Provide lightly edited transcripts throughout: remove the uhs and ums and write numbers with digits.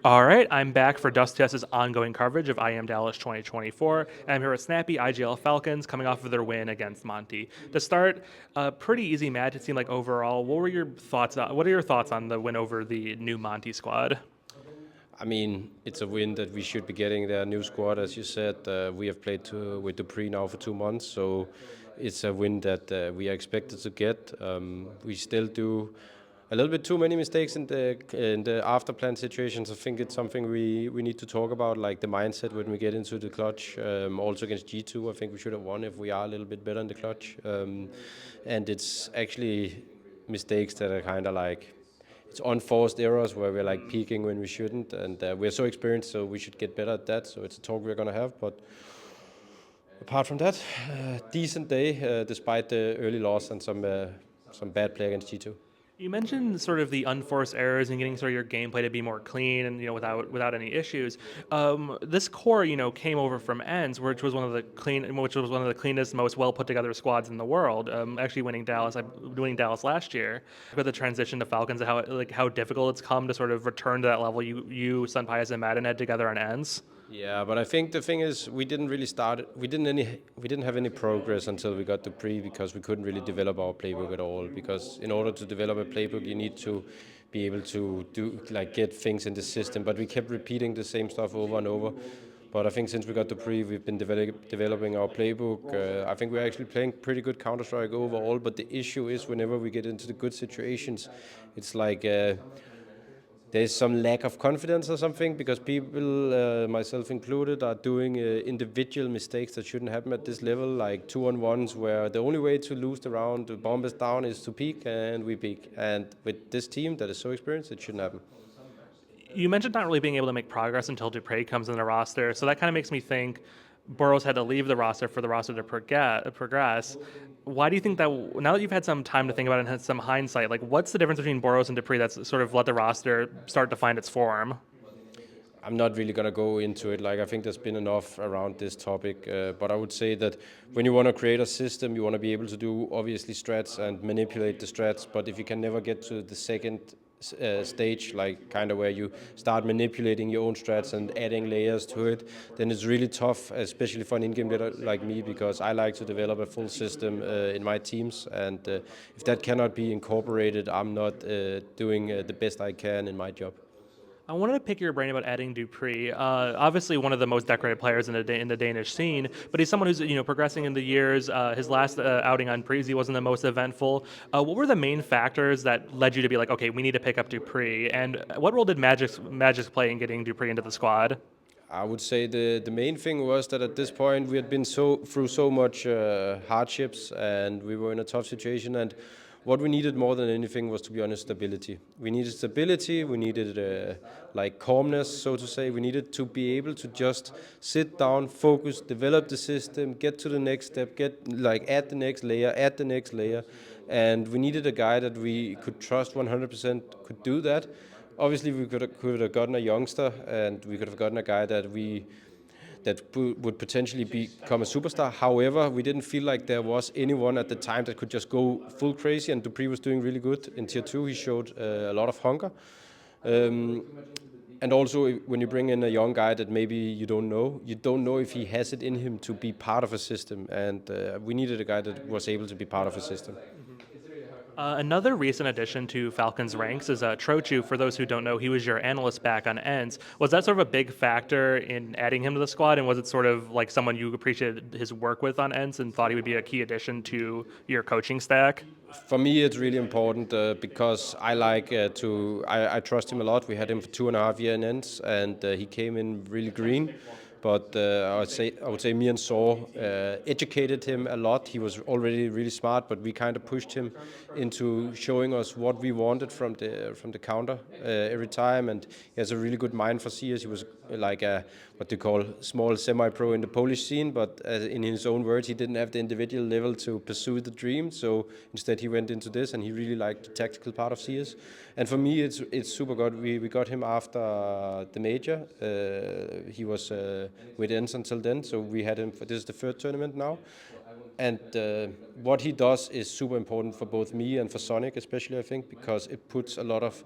All right, I'm back for Dust Test's ongoing coverage of IEM Dallas 2024, and I'm here with Snappi, IGL Falcons, coming off of their win against Monte. To start, a pretty easy match. It seemed like overall. What were your thoughts? What are your thoughts on the win over the new Monte squad? I mean, it's a win that we should be getting. Their new squad, as you said. We have played with Dupree now for 2 months, so it's a win that we are expected to get. We still do a little bit too many mistakes in the after plan situations. I think it's something we need to talk about, like the mindset when we get into the clutch. Also against G2, I think we should have won if we are a little bit better in the clutch. And it's actually mistakes that are kind of like it's unforced errors where we're like peaking when we shouldn't, and we're so experienced, so we should get better at that. So it's a talk we're gonna have. But apart from that, decent day despite the early loss and some bad play against G2. You mentioned sort of the unforced errors and getting sort of your gameplay to be more clean and without any issues. This core came over from Ends, which was one of the cleanest, most well put together squads in the world. Actually winning Dallas last year. But the transition to Falcons, how difficult it's come to sort of return to that level Sun Pius and Madden had together on Ends. Yeah, but I think the thing is, we didn't really start. We didn't have any progress until we got to pre because we couldn't really develop our playbook at all. Because in order to develop a playbook, you need to be able to do like get things in the system. But we kept repeating the same stuff over and over. But I think since we got to pre, we've been developing our playbook. I think we're actually playing pretty good Counter Strike overall. But the issue is, whenever we get into the good situations, it's like. There's some lack of confidence or something because people, myself included, are doing individual mistakes that shouldn't happen at this level, like 2-on-1s where the only way to lose the round, the bomb is down, is to peak, and we peak. And with this team that is so experienced, it shouldn't happen. You mentioned not really being able to make progress until Dupre comes in the roster, so that kind of makes me think Burrows had to leave the roster for the roster to progress. Why do you think that? Now that you've had some time to think about it and had some hindsight, like what's the difference between Burrows and Dupree that's sort of let the roster start to find its form? I'm not really gonna go into it. Like I think there's been enough around this topic, but I would say that when you want to create a system, you want to be able to do obviously strats and manipulate the strats. But if you can never get to the second stage, like kind of where you start manipulating your own strats and adding layers to it, then it's really tough, especially for an in-game leader like me, because I like to develop a full system in my teams, and if that cannot be incorporated, I'm not doing the best I can in my job. I wanted to pick your brain about adding Dupree. Obviously, one of the most decorated players in the Danish scene, but he's someone who's progressing in the years. His last outing on Prezi wasn't the most eventful. What were the main factors that led you to be like, okay, we need to pick up Dupree? And what role did Magic play in getting Dupree into the squad? I would say the main thing was that at this point we had been through so much hardships, and we were in a tough situation, and what we needed more than anything was, to be honest, stability. We needed stability. We needed like calmness, so to say. We needed to be able to just sit down, focus, develop the system, get to the next step, get like add the next layer, and we needed a guy that we could trust 100% could do that. Obviously, we could have gotten a youngster, and we could have gotten a guy that would potentially become a superstar. However, we didn't feel like there was anyone at the time that could just go full crazy, and Dupree was doing really good in tier 2. He showed a lot of hunger. Um, and also, when you bring in a young guy that maybe you don't know if he has it in him to be part of a system. And we needed a guy that was able to be part of a system. Another recent addition to Falcons ranks is Trochu. For those who don't know, he was your analyst back on Ends. Was that sort of a big factor in adding him to the squad, and was it sort of like someone you appreciated his work with on Ends and thought he would be a key addition to your coaching stack? For me, it's really important because I like I trust him a lot. We had him for 2.5 years in ends, and he came in really green. But I would say me and Saw educated him a lot. He was already really smart, but we kind of pushed him into showing us what we wanted from the counter every time. And he has a really good mind for CS. He was like a what they call small semi-pro in the Polish scene, but in his own words, he didn't have the individual level to pursue the dream. So instead, he went into this, and he really liked the tactical part of CS. And for me, it's super good. We got him after the major. He was with ends until then, so we had him. This is the third tournament now. And what he does is super important for both me and for Sonic, especially, I think, because it puts a lot of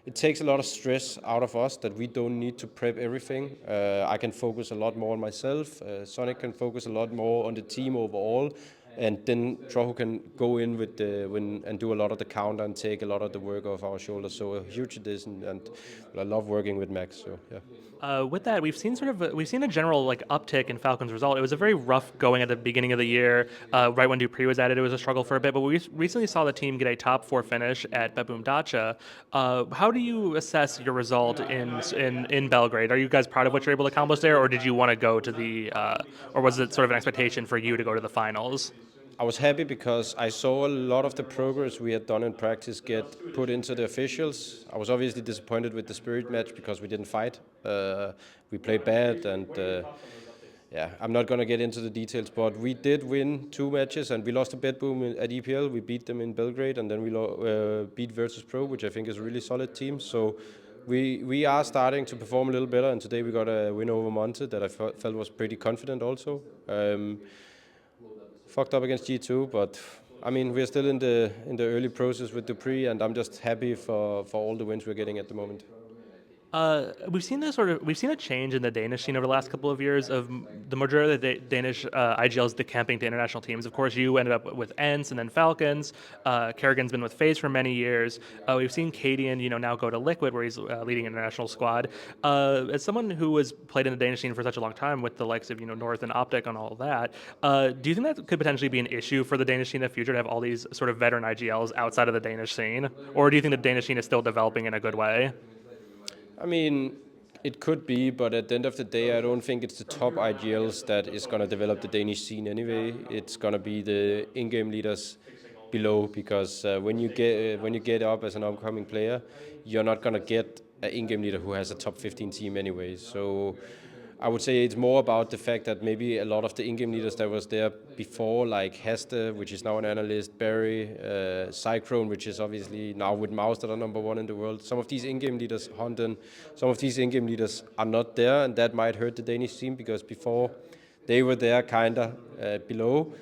it takes a lot of stress out of us that we don't need to prep everything. I can focus a lot more on myself. Sonic can focus a lot more on the team overall, and then Trohu can go in with and do a lot of the counter and take a lot of the work off our shoulders. So a huge addition, and I love working with Max. So yeah. With that, we've seen a general like uptick in Falcons' result. It was a very rough going at the beginning of the year. Right when Dupree was added, it was a struggle for a bit. But we recently saw the team get a top 4 finish at Mnmzzz. How do you assess your result in Belgrade? Are you guys proud of what you're able to accomplish there, or did you want to go to or was it sort of an expectation for you to go to the finals? I was happy because I saw a lot of the progress we had done in practice get put into the officials. I was obviously disappointed with the Spirit match because we didn't fight. We played bad, and yeah, I'm not going to get into the details, but we did win 2 matches, and we lost to Bedboom at EPL. We beat them in Belgrade, and then we beat Virtus Pro, which I think is a really solid team. So we are starting to perform a little better, and today we got a win over Monte that I felt was pretty confident also. Fucked up against G2, but I mean we're still in the early process with Dupree, and I'm just happy for all the wins we're getting at the moment. We've seen a change in the Danish scene over the last couple of years of the majority of the Danish IGLs decamping to international teams. Of course, you ended up with Ents and then Falcons. Kerrigan's been with FaZe for many years. We've seen Cadian, now go to Liquid, where he's leading an international squad. As someone who has played in the Danish scene for such a long time, with the likes of North and Optic and all of that, do you think that could potentially be an issue for the Danish scene in the future to have all these sort of veteran IGLs outside of the Danish scene, or do you think the Danish scene is still developing in a good way? I mean, it could be, but at the end of the day, I don't think it's the top IGLs that is going to develop the Danish scene anyway. It's going to be the in-game leaders below, because when you get up as an upcoming player, you're not going to get an in-game leader who has a top 15 team anyway. So I would say it's more about the fact that maybe a lot of the in-game leaders that was there before, like Hester, which is now an analyst, Barry, Cyclone, which is obviously now with Mouse that are number 1 in the world. Some of these in-game leaders, Hunden, some of these in-game leaders are not there, and that might hurt the Danish team, because before they were there kinda below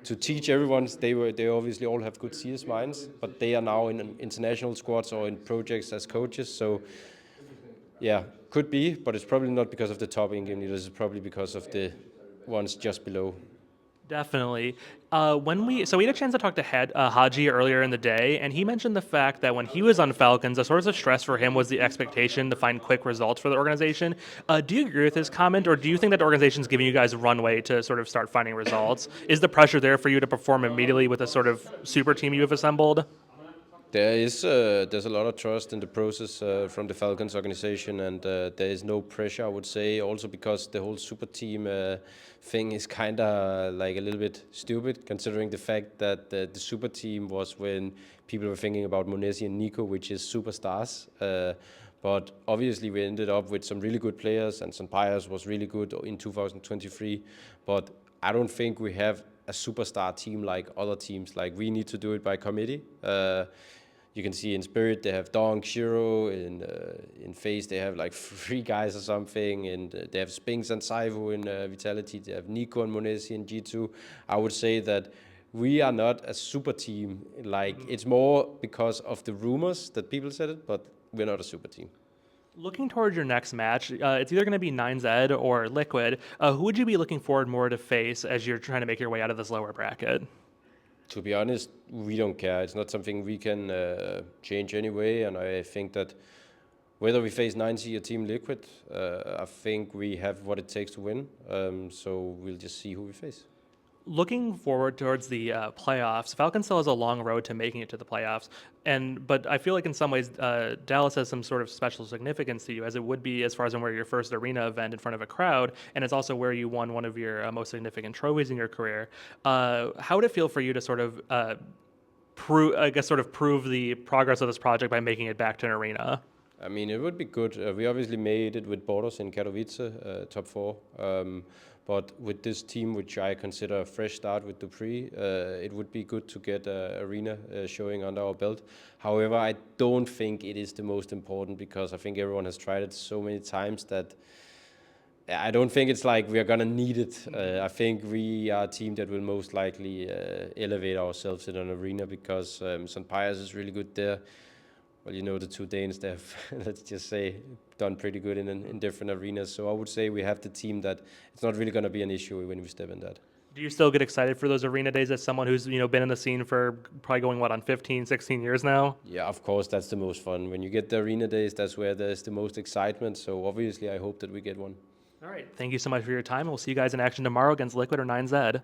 to teach everyone. They obviously all have good CS minds, but they are now in international squads or in projects as coaches. So yeah, could be, but it's probably not because of the top in-game leaders. It's probably because of the ones just below. Definitely. We had a chance to talk to Haji earlier in the day, and he mentioned the fact that when he was on Falcons, a source of stress for him was the expectation to find quick results for the organization. Do you agree with his comment, or do you think that the organization's giving you guys runway to sort of start finding results? Is the pressure there for you to perform immediately with a sort of super team you have assembled? There's a lot of trust in the process from the Falcons organization, and there is no pressure, I would say. Also because the whole super team thing is kind of like a little bit stupid, considering the fact that the super team was when people were thinking about Mnmzzz and Nico, which is superstars. But obviously we ended up with some really good players, and Sampayas was really good in 2023. But I don't think we have a superstar team like other teams. Like, we need to do it by committee. You can see in Spirit they have Dong, Shiro. In FaZe they have like 3 guys or something, and they have Spinks and Saivu in Vitality. They have Nico and Mnmzzz in G2. I would say that we are not a super team. Like, it's more because of the rumors that people said it, but we're not a super team. Looking towards your next match, it's either going to be Mnmzzz or Liquid. Who would you be looking forward more to face as you're trying to make your way out of this lower bracket? To be honest, we don't care. It's not something we can change anyway, and I think that whether we face Mnmzzz or Team Liquid, I think we have what it takes to win. So we'll just see who we face. Looking forward towards the playoffs, Falcon still has a long road to making it to the playoffs, but I feel like in some ways Dallas has some sort of special significance to you, as it would be as far as where your first arena event in front of a crowd, and it's also where you won one of your most significant trophies in your career. How would it feel for you to sort of prove the progress of this project by making it back to an arena? I mean, it would be good. We obviously made it with Borders in Katowice, top 4. But with this team, which I consider a fresh start with Dupree, it would be good to get an arena showing under our belt. However, I don't think it is the most important, because I think everyone has tried it so many times that I don't think it's like we are going to need it. I think we are a team that will most likely elevate ourselves in an arena, because St. Pius is really good there. well, you know, the two Danes, they have, let's just say, done pretty good in different arenas. So I would say we have the team that it's not really going to be an issue when we step in that. Do you still get excited for those arena days as someone who's been in the scene for probably going on 15, 16 years now? Yeah, of course, that's the most fun. When you get the arena days, that's where there's the most excitement. So obviously, I hope that we get one. All right. Thank you so much for your time. We'll see you guys in action tomorrow against Liquid or 9Z.